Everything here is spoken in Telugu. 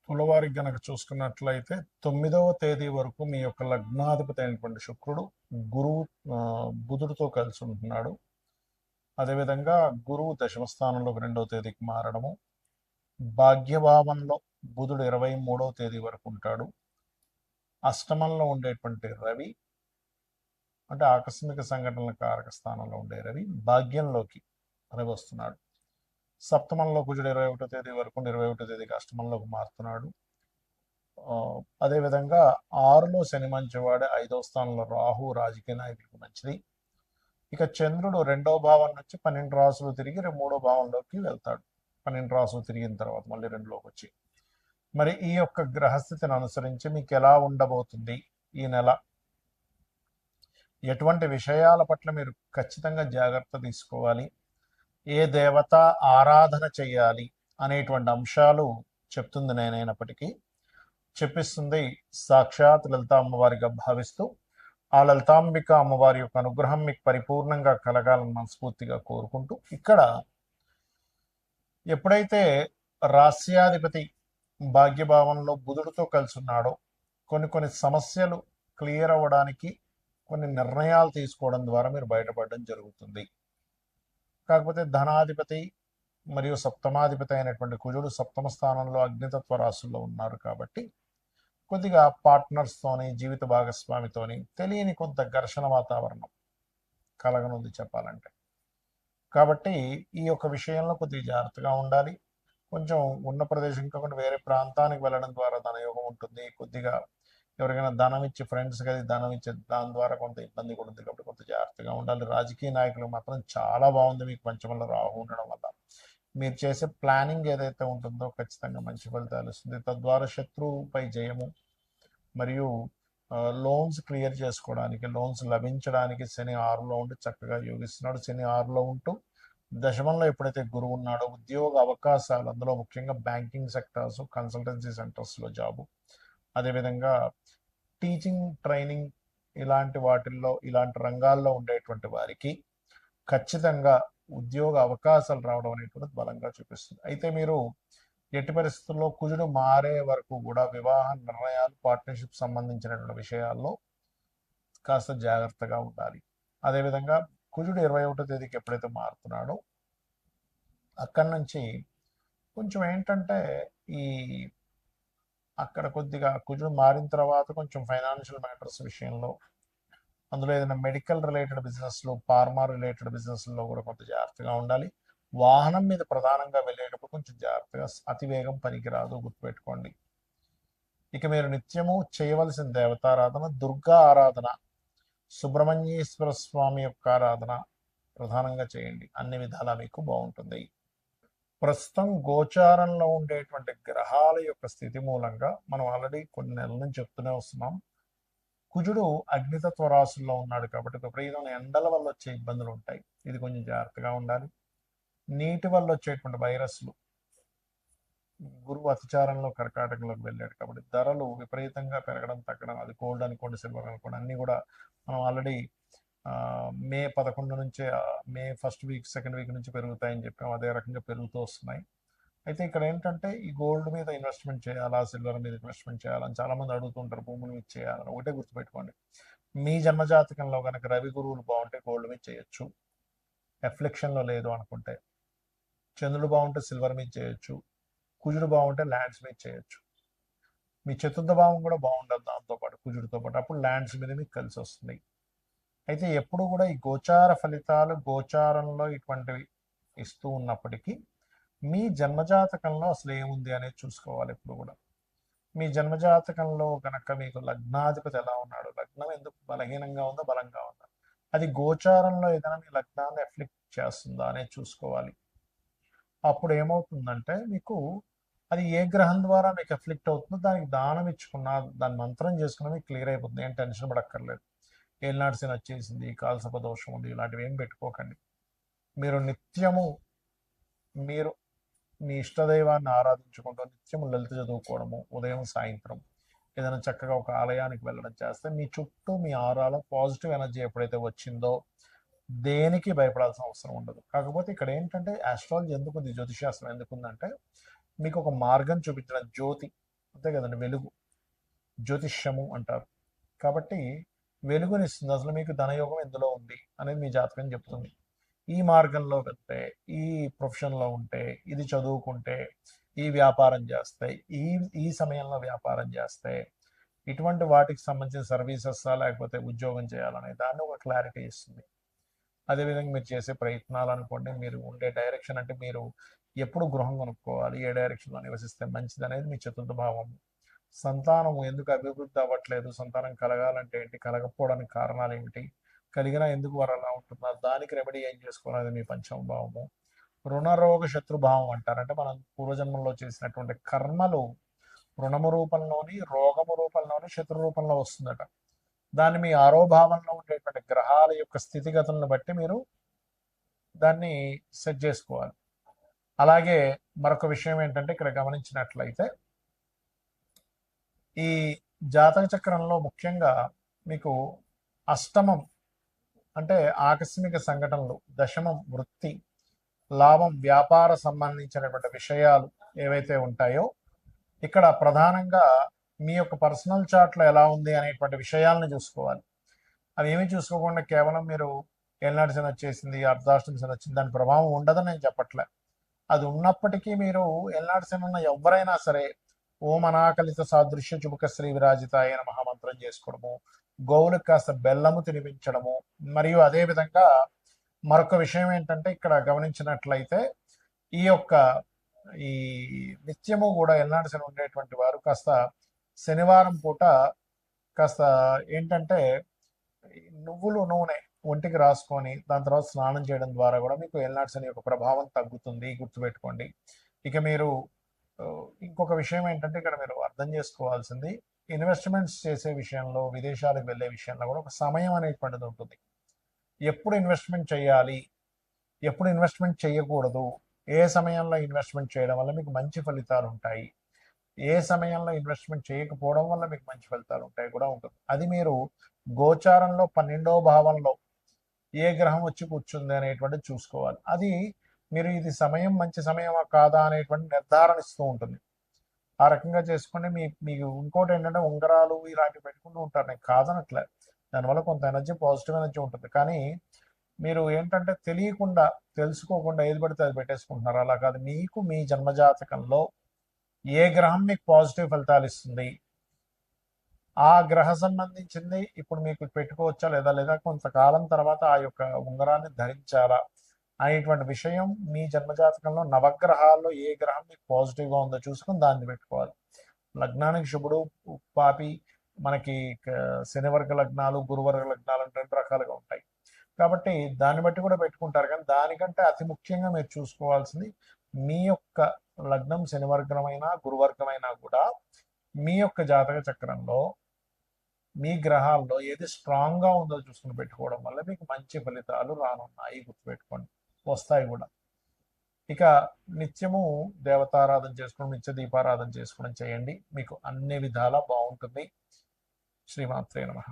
తులవారికి గనక చూసుకున్నట్లయితే 9వ తేదీ వరకు మీ యొక్క లగ్నాధిపతి అయినటువంటి శుక్రుడు గురువు బుధుడితో కలిసి ఉంటున్నాడు. అదేవిధంగా గురువు దశమ స్థానంలోకి 2వ తేదీకి మారడము, భాగ్యభావంలో బుధుడు 23వ తేదీ వరకు ఉంటాడు. అష్టమంలో ఉండేటువంటి రవి అంటే ఆకస్మిక సంఘటనల కారక స్థానంలో ఉండే రవి భాగ్యంలోకి రవి వస్తున్నాడు. సప్తమంలో కుజుడు 21వ తేదీ వరకు 21వ తేదీకి అష్టమంలోకి మారుతున్నాడు. అదేవిధంగా 6లో శని మంచివాడే, 5వ స్థానంలో రాహు రాజకీయ నాయకులకు మంచిది. ఇక చంద్రుడు 2వ భావం నుంచి 12 రాసులు తిరిగి 3వ భావంలోకి వెళ్తాడు. 12 రాసులు తిరిగిన తర్వాత మళ్ళీ 2లోకి వచ్చి, మరి ఈ యొక్క గ్రహస్థితిని అనుసరించి మీకు ఎలా ఉండబోతుంది ఈ నెల, ఎటువంటి విషయాల పట్ల మీరు ఖచ్చితంగా జాగ్రత్త తీసుకోవాలి, ఏ దేవత ఆరాధన చేయాలి అనేటువంటి అంశాలు చెప్తుంది నేనైనప్పటికీ చెప్పిస్తుంది సాక్షాత్ లలితా అమ్మవారిగా భావిస్తూ, ఆ లలితాంబిక అమ్మవారి యొక్క అనుగ్రహం మీకు పరిపూర్ణంగా కలగాలని మనస్ఫూర్తిగా కోరుకుంటూ, ఇక్కడ ఎప్పుడైతే రాస్యాధిపతి భాగ్యభావంలో బుధుడితో కలిసి ఉన్నాడో కొన్ని సమస్యలు క్లియర్ అవ్వడానికి కొన్ని నిర్ణయాలు తీసుకోవడం ద్వారా మీరు బయటపడడం జరుగుతుంది. కాకపోతే ధనాధిపతి మరియు సప్తమాధిపతి అయినటువంటి కుజుడు సప్తమ స్థానంలో అగ్నితత్వ రాశుల్లో ఉన్నారు కాబట్టి కొద్దిగా పార్ట్నర్స్తోని జీవిత భాగస్వామితోని తెలియని కొంత ఘర్షణ వాతావరణం కలగనుంది చెప్పాలంటే. కాబట్టి ఈ యొక్క విషయంలో కొద్దిగా జాగ్రత్తగా ఉండాలి. కొంచెం ఉన్న ప్రదేశం కాకుండా వేరే ప్రాంతానికి వెళ్ళడం ద్వారా ధనయోగం ఉంటుంది. కొద్దిగా ఎవరికైనా ధనం ఇచ్చి ఫ్రెండ్స్కి అది ధనం ఇచ్చే దాని ద్వారా కొంత ఇబ్బంది కూడా ఉంది కాబట్టి కొంత జాగ్రత్తగా ఉండాలి. రాజకీయ నాయకులు మాత్రం చాలా బాగుంది మీకు పంచమంలో రాహు ఉండడం వల్ల. మీరు చేసే ప్లానింగ్ ఏదైతే ఉంటుందో ఖచ్చితంగా మంచి ఫలితాలు ఇస్తుంది. తద్వారా శత్రువుపై జయము మరియు లోన్స్ క్లియర్ చేసుకోవడానికి, లోన్స్ లభించడానికి శని 6లో ఉండి చక్కగా యోగిస్తున్నాడు. శని 6లో ఉంటూ దశమంలో ఎప్పుడైతే గురువు ఉన్నాడో ఉద్యోగ అవకాశాలు, అందులో ముఖ్యంగా బ్యాంకింగ్ సెక్టర్స్, కన్సల్టెన్సీ సెంటర్స్లో జాబు, అదేవిధంగా టీచింగ్ ట్రైనింగ్ ఇలాంటి వాటిల్లో ఇలాంటి రంగాల్లో ఉండేటువంటి వారికి ఖచ్చితంగా ఉద్యోగ అవకాశాలు రావడం అనేటువంటిది బలంగా చూపిస్తుంది. అయితే మీరు ఎట్టి పరిస్థితుల్లో కుజుడు మారే వరకు కూడా వివాహ నిర్ణయాలు, పార్ట్నర్షిప్ సంబంధించినటువంటి విషయాల్లో కాస్త జాగ్రత్తగా ఉండాలి. అదేవిధంగా కుజుడు 21వ తేదీకి ఎప్పుడైతే మారుతున్నాడో అక్కడి నుంచి కొంచెం ఏంటంటే ఈ అక్కడ కొద్దిగా కుజుడు మారిన తర్వాత కొంచెం ఫైనాన్షియల్ మ్యాటర్స్ విషయంలో, అందులో ఏదైనా మెడికల్ రిలేటెడ్ బిజినెస్లు, ఫార్మా రిలేటెడ్ బిజినెస్లో కూడా కొంత జాగ్రత్తగా ఉండాలి. వాహనం మీద ప్రధానంగా వెళ్ళేటప్పుడు కొంచెం జాగ్రత్తగా, అతివేగం పనికిరాదు, గుర్తుపెట్టుకోండి. ఇక మీరు నిత్యము చేయవలసిన దేవతారాధన దుర్గా ఆరాధన, సుబ్రహ్మణ్యేశ్వర స్వామి యొక్క ఆరాధన ప్రధానంగా చేయండి. అన్ని విధాలా మీకు బాగుంటుంది. ప్రస్తుతం గోచారంలో ఉండేటువంటి గ్రహాల యొక్క స్థితి మూలంగా మనం ఆల్రెడీ కొన్ని నెలల నుంచి చెప్తూనే వస్తున్నాం. కుజుడు అగ్నితత్వ రాశుల్లో ఉన్నాడు కాబట్టి విపరీతమైన ఎండల వల్ల వచ్చే ఇబ్బందులు ఉంటాయి. ఇది కొంచెం జాగ్రత్తగా ఉండాలి. నీటి వల్ల వచ్చేటువంటి వైరస్లు, గురువు అతిచారంలో కర్కాటకంలోకి వెళ్ళాడు కాబట్టి ధరలు విపరీతంగా పెరగడం తగ్గడం, అది గోల్డ్ అనుకోండి, సిల్వర్ అనుకోండి, అన్నీ కూడా మనం ఆల్రెడీ మే 11 నుంచే, May first week second week నుంచి పెరుగుతాయని చెప్పాం. అదే రకంగా పెరుగుతూ వస్తున్నాయి. అయితే ఇక్కడ ఏంటంటే ఈ గోల్డ్ మీద ఇన్వెస్ట్మెంట్ చేయాలా, సిల్వర్ మీద ఇన్వెస్ట్మెంట్ చేయాలని చాలామంది అడుగుతుంటారు. భూముల మీద చేయాలని ఒకటే గుర్తుపెట్టుకోండి, మీ జన్మజాతకంలో కనుక రవి గురువులు బాగుంటే గోల్డ్ మీద చేయొచ్చు, ఎఫ్లెక్షన్లో లేదు అనుకుంటే. చంద్రుడు బాగుంటే సిల్వర్ మీద చేయొచ్చు, కుజుడు బాగుంటే ల్యాండ్స్ మీద చేయొచ్చు. మీ చతుర్థ భావం కూడా బాగుండదు దాంతోపాటు, కుజుడితో పాటు, అప్పుడు ల్యాండ్స్ మీద మీకు కలిసి వస్తుంది. అయితే ఎప్పుడు కూడా ఈ గోచార ఫలితాలు గోచారంలో ఇటువంటివి ఇస్తూ ఉన్నప్పటికీ మీ జన్మజాతకంలో అసలు ఏముంది అనేది చూసుకోవాలి. ఎప్పుడు కూడా మీ జన్మజాతకంలో కనుక మీకు లగ్నాధిపతి ఎలా ఉన్నాడు, లగ్నం ఎందుకు బలహీనంగా ఉందో బలంగా ఉందా, అది గోచారంలో ఏదైనా మీ లగ్నాన్ని ఎఫ్లిక్ట్ చేస్తుందా అనేది చూసుకోవాలి. అప్పుడు ఏమవుతుందంటే మీకు అది ఏ గ్రహం ద్వారా మీకు ఎఫ్లిక్ట్ అవుతుందో దానికి దానం ఇచ్చుకున్నా, దాని మంత్రం చేసుకున్నా మీకు క్లియర్ అయిపోతుంది. ఏం టెన్షన్ పడక్కర్లేదు. ఏలినాటి శని వచ్చేసింది, కాలసర్ప దోషం ఉంది, ఇలాంటివి ఏం పెట్టుకోకండి. మీరు నిత్యము మీరు మీ ఇష్టదైవాన్ని ఆరాధించుకుంటూ నిత్యము లలిత చదువుకోవడము, ఉదయం సాయంత్రం ఏదైనా చక్కగా ఒక ఆలయానికి వెళ్ళడం చేస్తే మీ చుట్టూ మీ ఆరాలో పాజిటివ్ ఎనర్జీ ఎప్పుడైతే వచ్చిందో దేనికి భయపడాల్సిన అవసరం ఉండదు. కాకపోతే ఇక్కడ ఏంటంటే ఆస్ట్రాలజీ ఎందుకుంది, జ్యోతిషాస్త్రం ఎందుకుందంటే మీకు ఒక మార్గం చూపించడం, జ్యోతి అంతే కదండి, వెలుగు, జ్యోతిష్యము అంటారు. కాబట్టి వెలుగునిస్తుంది. అసలు మీకు ధనయోగం ఎందులో ఉంది అనేది మీ జాతకం చెప్తుంది. ఈ మార్గంలో వెళ్తే, ఈ ప్రొఫెషన్లో ఉంటే, ఇది చదువుకుంటే, ఈ వ్యాపారం చేస్తే, ఈ ఈ సమయంలో వ్యాపారం చేస్తే, ఇటువంటి వాటికి సంబంధించిన సర్వీసెస్ లేకపోతే ఉద్యోగం చేయాలనే దాన్ని ఒక క్లారిటీ ఇస్తుంది. అదేవిధంగా మీరు చేసే ప్రయత్నాలు అనుకోండి, మీరు ఉండే డైరెక్షన్, అంటే మీరు ఎప్పుడు గృహం కొనుక్కోవాలి, ఏ డైరెక్షన్లో నివసిస్తే మంచిది అనేది మీ చతుర్థ భావం. సంతానం ఎందుకు అభివృద్ధి అవ్వట్లేదు, సంతానం కలగాలంటే ఏంటి, కలగకపోవడానికి కారణాలు ఏమిటి, కలిగినా ఎందుకు వారు అలా ఉంటున్నారు, దానికి రెమెడీ ఏం చేసుకోవాలి మీ పంచమ భావము. రుణరోగ శత్రుభావం అంటారు. అంటే మనం పూర్వజన్మంలో చేసినటువంటి కర్మలు రుణము రూపంలోని, రోగము రూపంలోని, శత్రు రూపంలో వస్తుందట. దాన్ని మీ ఆరోభావంలో ఉండేటువంటి గ్రహాల యొక్క స్థితిగతులను బట్టి మీరు దాన్ని సెట్ చేసుకోవాలి. అలాగే మరొక విషయం ఏంటంటే, ఇక్కడ గమనించినట్లయితే ఈ జాతక చక్రంలో ముఖ్యంగా మీకు అష్టమం అంటే ఆకస్మిక సంఘటనలు, దశమం వృత్తి, లాభం వ్యాపార సంబంధించినటువంటి విషయాలు ఏవైతే ఉంటాయో, ఇక్కడ ప్రధానంగా మీ యొక్క పర్సనల్ చార్ట్లో ఎలా ఉంది అనేటువంటి విషయాలను చూసుకోవాలి. అవి ఏమీ చూసుకోకుండా కేవలం మీరు ఏలినాటి శని వచ్చేసింది, అర్ధాష్టమి శని వచ్చింది, దాని ప్రభావం ఉండదని నేను చెప్పట్లే. అది ఉన్నప్పటికీ మీరు ఏలినాటి శని ఉన్న ఎవరైనా సరే ఓం అనాకలిత సాదృశ్య చుబుక శ్రీ విరాజితాయ మహామంత్రం చేసుకోవడము, గోవులకు కాస్త బెల్లము తినిపించడము, మరియు అదేవిధంగా మరొక విషయం ఏంటంటే, ఇక్కడ గమనించినట్లయితే ఈ యొక్క ఈ నిత్యము కూడా ఎల్నాడు శని ఉండేటువంటి వారు కాస్త శనివారం పూట కాస్త ఏంటంటే నువ్వులు నూనె ఒంటికి రాసుకొని దాని తర్వాత స్నానం చేయడం ద్వారా కూడా మీకు ఎల్నాడు శని యొక్క ప్రభావం తగ్గుతుంది, గుర్తుపెట్టుకోండి. ఇక మీరు ఇంకొక విషయం ఏంటంటే, ఇక్కడ మీరు అర్థం చేసుకోవాల్సింది, ఇన్వెస్ట్మెంట్స్ చేసే విషయంలో, విదేశాలకు వెళ్ళే విషయంలో కూడా ఒక సమయం అనేటువంటిది ఉంటుంది. ఎప్పుడు ఇన్వెస్ట్మెంట్ చేయాలి, ఎప్పుడు ఇన్వెస్ట్మెంట్ చేయకూడదు, ఏ సమయంలో ఇన్వెస్ట్మెంట్ చేయడం వల్ల మీకు మంచి ఫలితాలు ఉంటాయి, ఏ సమయంలో ఇన్వెస్ట్మెంట్ చేయకపోవడం వల్ల మీకు మంచి ఫలితాలు ఉంటాయి కూడా ఉంటుంది. అది మీరు గోచారంలో 12వ భావంలో ఏ గ్రహం వచ్చి కూర్చుంది అనేటువంటిది చూసుకోవాలి. అది మీరు ఇది సమయం మంచి సమయమా కాదా అనేటువంటి నిర్ధారణ ఇస్తూ ఉంటుంది. ఆ రకంగా చేసుకుని మీకు ఇంకోటి ఏంటంటే, ఉంగరాలు ఇలాంటివి పెట్టుకుంటూ ఉంటారు, నేను కాదనట్లే, దానివల్ల కొంత ఎనర్జీ, పాజిటివ్ ఎనర్జీ ఉంటుంది. కానీ మీరు ఏంటంటే తెలియకుండా, తెలుసుకోకుండా ఏది పడితే అది పెట్టేసుకుంటున్నారు. అలా కాదు, మీకు మీ జన్మజాతకంలో ఏ గ్రహం మీకు పాజిటివ్ ఫలితాలు ఇస్తుంది, ఆ గ్రహ సంబంధించింది ఇప్పుడు మీకు పెట్టుకోవచ్చా లేదా కొంతకాలం తర్వాత ఆ యొక్క ఉంగరాన్ని ధరించాలా అనేటువంటి విషయం మీ జన్మజాతకంలో నవగ్రహాల్లో ఏ గ్రహం మీకు పాజిటివ్గా ఉందో చూసుకుని దాన్ని పెట్టుకోవాలి. లగ్నానికి శుభుడు పాపి, మనకి శనివర్గ లగ్నాలు, గురువర్గ లగ్నాలు అంటే 2 రకాలుగా ఉంటాయి. కాబట్టి దాన్ని బట్టి కూడా పెట్టుకుంటారు. కానీ దానికంటే అతి ముఖ్యంగా మీరు చూసుకోవాల్సింది, మీ యొక్క లగ్నం శనివర్గమైనా గురువర్గమైనా కూడా మీ యొక్క జాతక చక్రంలో మీ గ్రహాల్లో ఏది స్ట్రాంగ్గా ఉందో చూసుకుని పెట్టుకోవడం వల్ల మీకు మంచి ఫలితాలు రానున్నాయి, గుర్తుపెట్టుకోండి, వస్తాయి కూడా. ఇక నిత్యము దేవతారాధన చేసుకోవడం, నిత్య దీపారాధన చేసుకోవడం చేయండి, మీకు అన్ని విధాలా బాగుంటుంది. శ్రీమాత్రే నమః.